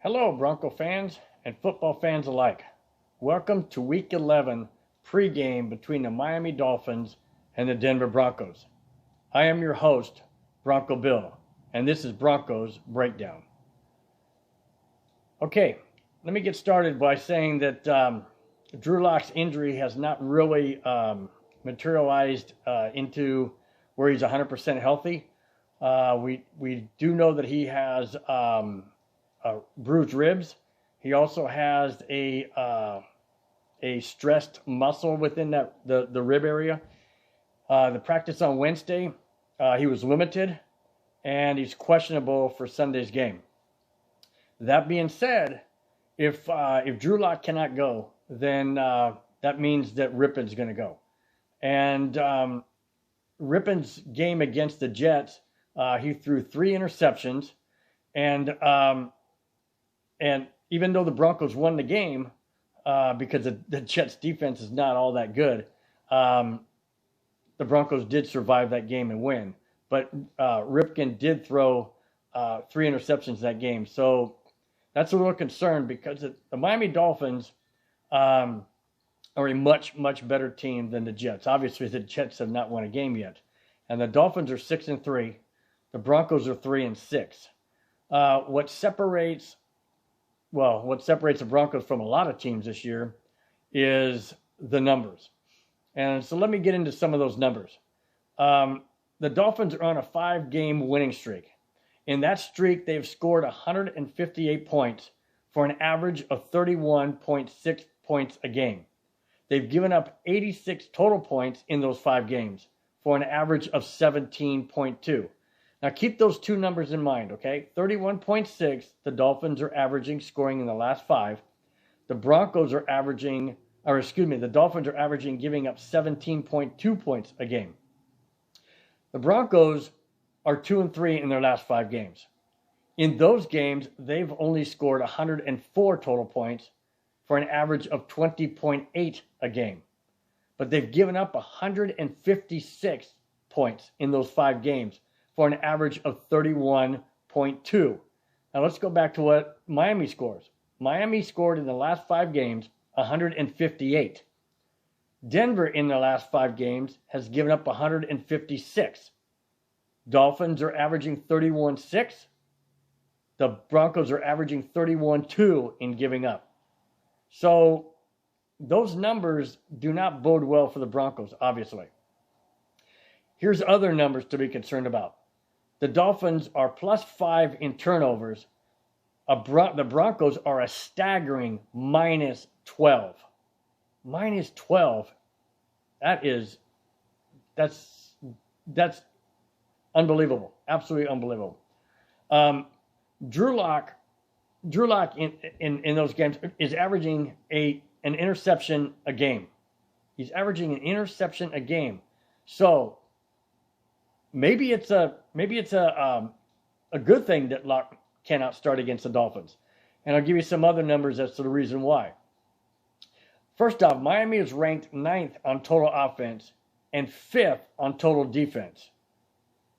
Hello, Bronco fans and football fans alike. Welcome to Week 11 pregame between the Miami Dolphins and the Denver Broncos. I am your host, Bronco Bill, and this is Broncos Breakdown. Okay, let me get started by saying that Drew Lock's injury has not really materialized into where he's 100% healthy. We do know that he has bruised ribs. He also has a stressed muscle within the rib area. The practice on Wednesday, he was limited, and he's questionable for Sunday's game. That being said, if Drew Lock cannot go, then that means that Rippon's going to go. And Rippon's game against the Jets, he threw 3 interceptions, and even though the Broncos won the game, because the Jets defense is not all that good, the Broncos did survive that game and win. But Ripken did throw 3 interceptions that game. So that's a little concern because the Miami Dolphins are a much, much better team than the Jets. Obviously, the Jets have not won a game yet. And the Dolphins are 6-3. The Broncos are 3-6. What separates the Broncos from a lot of teams this year is the numbers. And so let me get into some of those numbers. The Dolphins are on a 5-game winning streak. In that streak, they've scored 158 points for an average of 31.6 points a game. They've given up 86 total points in those 5 games for an average of 17.2. Now, keep those 2 numbers in mind, okay? 31.6, the Dolphins are averaging scoring in the last 5. The Dolphins are averaging giving up 17.2 points a game. The Broncos are 2-3 in their last 5 games. In those games, they've only scored 104 total points for an average of 20.8 a game. But they've given up 156 points in those 5 games for an average of 31.2. Now let's go back to what Miami scores. Miami scored in the last 5 games 158. Denver in the last 5 games has given up 156. Dolphins are averaging 31.6. The Broncos are averaging 31.2 in giving up. So those numbers do not bode well for the Broncos, obviously. Here's other numbers to be concerned about. The Dolphins are +5 in turnovers. The Broncos are a staggering -12. -12. That's unbelievable. Absolutely unbelievable. Drew Lock in those games is averaging an interception a game. He's averaging an interception a game. So maybe it's a good thing that Lock cannot start against the Dolphins. And I'll give you some other numbers as to the reason why. First off, Miami is ranked 9th on total offense and 5th on total defense.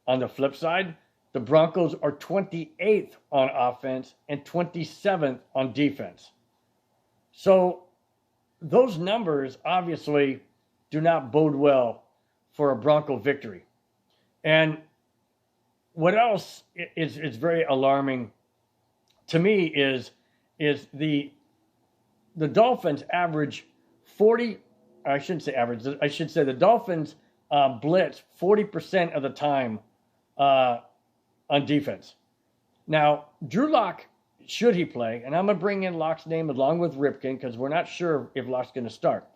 On the flip side, the Broncos are 28th on offense and 27th on defense. So those numbers obviously do not bode well for a Bronco victory. And what else is very alarming to me is the Dolphins average 40. I shouldn't say average. I should say the Dolphins blitz 40% of the time on defense. Now, Drew Lock, should he play, and I'm going to bring in Lock's name along with Ripken because we're not sure if Lock's going to start.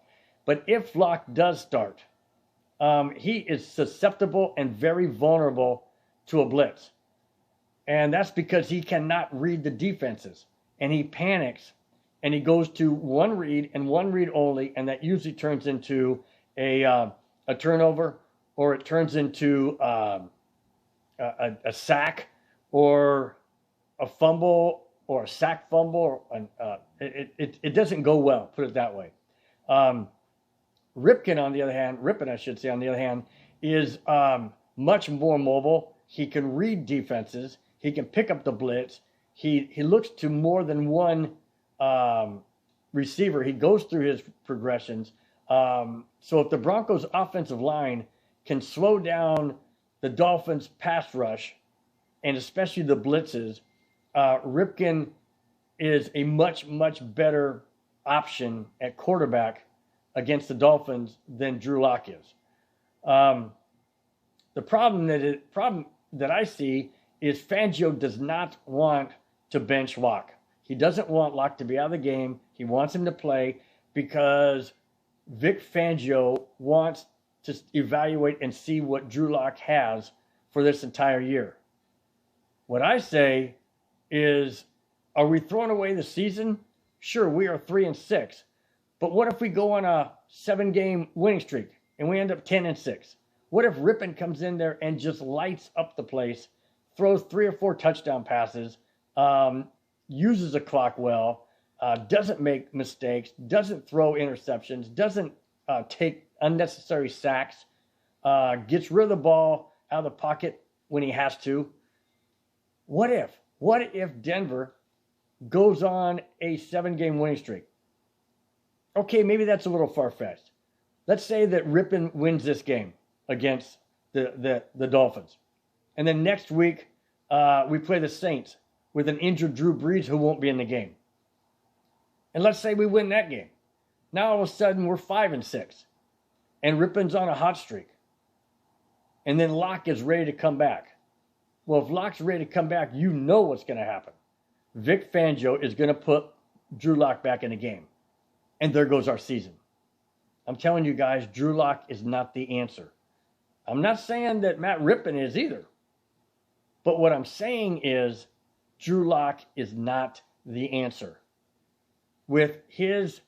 But if Lock does start, he is susceptible and very vulnerable to a blitz. And that's because he cannot read the defenses. And he panics, and he goes to one read and one read only, and that usually turns into a turnover, or it turns into a sack, or a fumble, or a sack fumble. It doesn't go well, put it that way. Ripon, on the other hand, is much more mobile. He can read defenses. He can pick up the blitz. he looks to more than one receiver. He goes through his progressions. So if the Broncos' offensive line can slow down the Dolphins' pass rush, and especially the blitzes, Ripken is a much, much better option at quarterback against the Dolphins than Drew Lock is. The problem that I see is Fangio does not want to bench Lock. He doesn't want Lock to be out of the game. He wants him to play because Vic Fangio wants to evaluate and see what Drew Lock has for this entire year. What I say is, are we throwing away the season? Sure, we are 3-6. But what if we go on a 7-game winning streak and we end up 10-6? What if Ripken comes in there and just lights up the place, throws 3 or 4 touchdown passes, uses the clock well, doesn't make mistakes, doesn't throw interceptions, doesn't take unnecessary sacks, gets rid of the ball out of the pocket when he has to? What if Denver goes on a 7-game winning streak? Okay, maybe that's a little far-fetched. Let's say that Ripken wins this game against the Dolphins. And then next week, we play the Saints with an injured Drew Brees who won't be in the game. And let's say we win that game. Now all of a sudden we're 5-6. And Ripken's on a hot streak. And then Locke is ready to come back. Well, if Locke's ready to come back, you know what's going to happen. Vic Fangio is going to put Drew Lock back in the game. And there goes our season. I'm telling you guys, Drew Lock is not the answer. I'm not saying that Matt Ripken is either. But what I'm saying is Drew Lock is not the answer. With his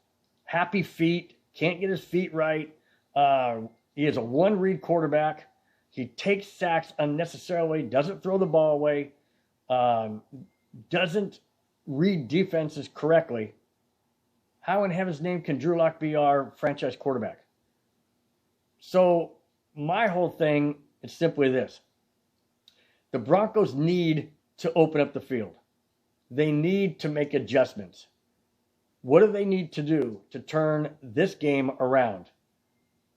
happy feet, can't get his feet right. He is a one-read quarterback. He takes sacks unnecessarily, doesn't throw the ball away, doesn't read defenses correctly. How in heaven's name can Drew Lock be our franchise quarterback? So my whole thing is simply this. The Broncos need to open up the field. They need to make adjustments. What do they need to do to turn this game around?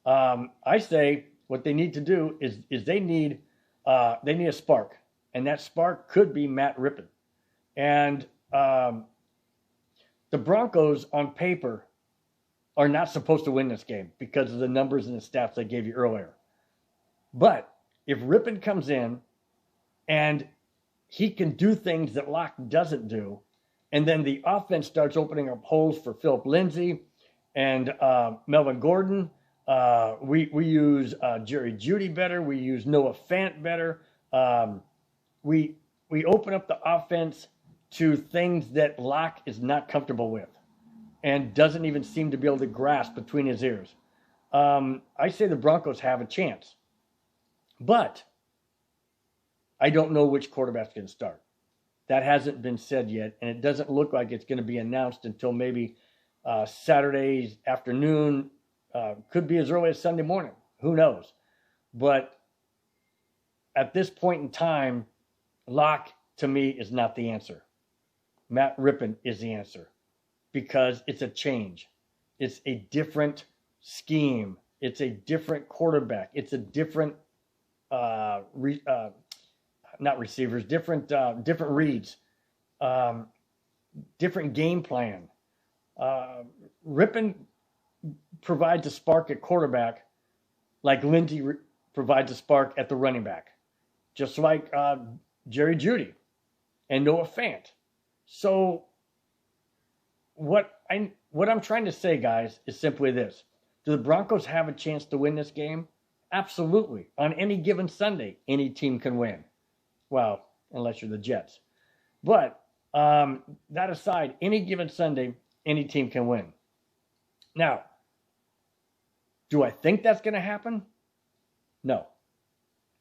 I say what they need to do is they need a spark, and that spark could be Matt Ripken. And the Broncos on paper are not supposed to win this game because of the numbers and the stats I gave you earlier. But if Ripken comes in and he can do things that Locke doesn't do, and then the offense starts opening up holes for Philip Lindsay and Melvin Gordon. We use Jerry Jeudy better. We use Noah Fant better. We open up the offense to things that Locke is not comfortable with and doesn't even seem to be able to grasp between his ears. I say the Broncos have a chance. But I don't know which quarterback's going to start. That hasn't been said yet, and it doesn't look like it's going to be announced until maybe Saturday afternoon. Could be as early as Sunday morning. Who knows? But at this point in time, Locke, to me, is not the answer. Matt Ripken is the answer because it's a change. It's a different scheme. It's a different quarterback. It's a different, not receivers, different reads, different game plan. Ripken provides a spark at quarterback like Lindsay provides a spark at the running back, just like Jerry Jeudy and Noah Fant. So what I'm trying to say, guys, is simply this. Do the Broncos have a chance to win this game? Absolutely. On any given Sunday, any team can win. Well, unless you're the Jets. But that aside, any given Sunday, any team can win. Now, do I think that's going to happen? No.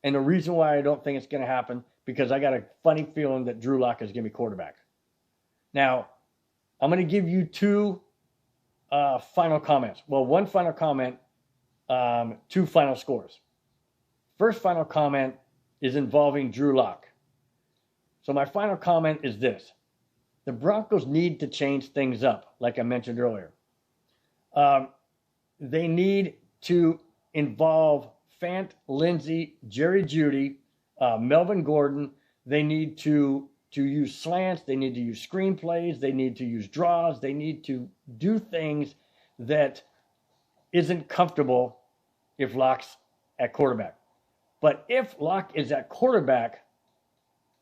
And the reason why I don't think it's going to happen, because I got a funny feeling that Drew Lock is going to be quarterback. Now, I'm going to give you two final comments. Well, one final comment, two final scores. First final comment is involving Drew Lock. So my final comment is this. the Broncos need to change things up, like I mentioned earlier. They need to involve Fant, Lindsey, Jerry Jeudy, Melvin Gordon. They need to use slants. They need to use screenplays. They need to use draws. They need to do things that isn't comfortable if Locke's at quarterback. But if Locke is at quarterback,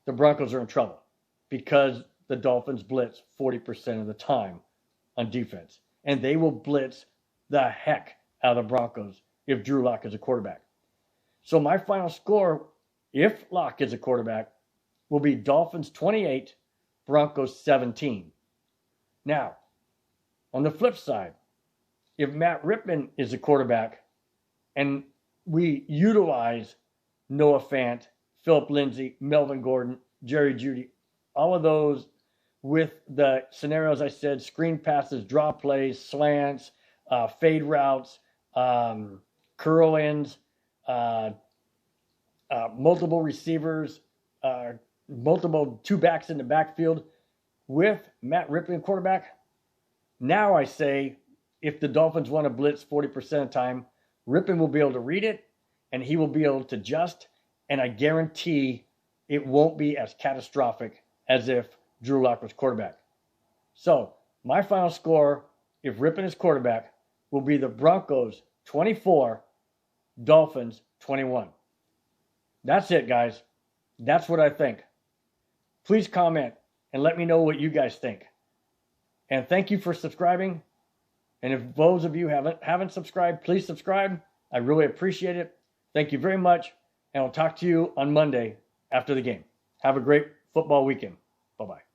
the Broncos are in trouble because the Dolphins blitz 40% of the time on defense. And they will blitz the heck out of the Broncos if Drew Lock is a quarterback. So my final score, if Locke is a quarterback, will be Dolphins 28, Broncos 17. Now, on the flip side, if Matt Rippon is a quarterback and we utilize Noah Fant, Philip Lindsay, Melvin Gordon, Jerry Jeudy, all of those with the scenarios I said, screen passes, draw plays, slants, fade routes, curl ins, multiple receivers, multiple two backs in the backfield with Matt Rippon quarterback. Now I say if the Dolphins want to blitz 40% of the time, Rippon will be able to read it and he will be able to adjust. And I guarantee it won't be as catastrophic as if Drew Lock was quarterback. So my final score, if Rippon is quarterback, will be the Broncos 24, Dolphins 21. That's it, guys. That's what I think. Please comment and let me know what you guys think. And thank you for subscribing. And if those of you haven't subscribed, please subscribe. I really appreciate it. Thank you very much. And I'll talk to you on Monday after the game. Have a great football weekend. Bye-bye.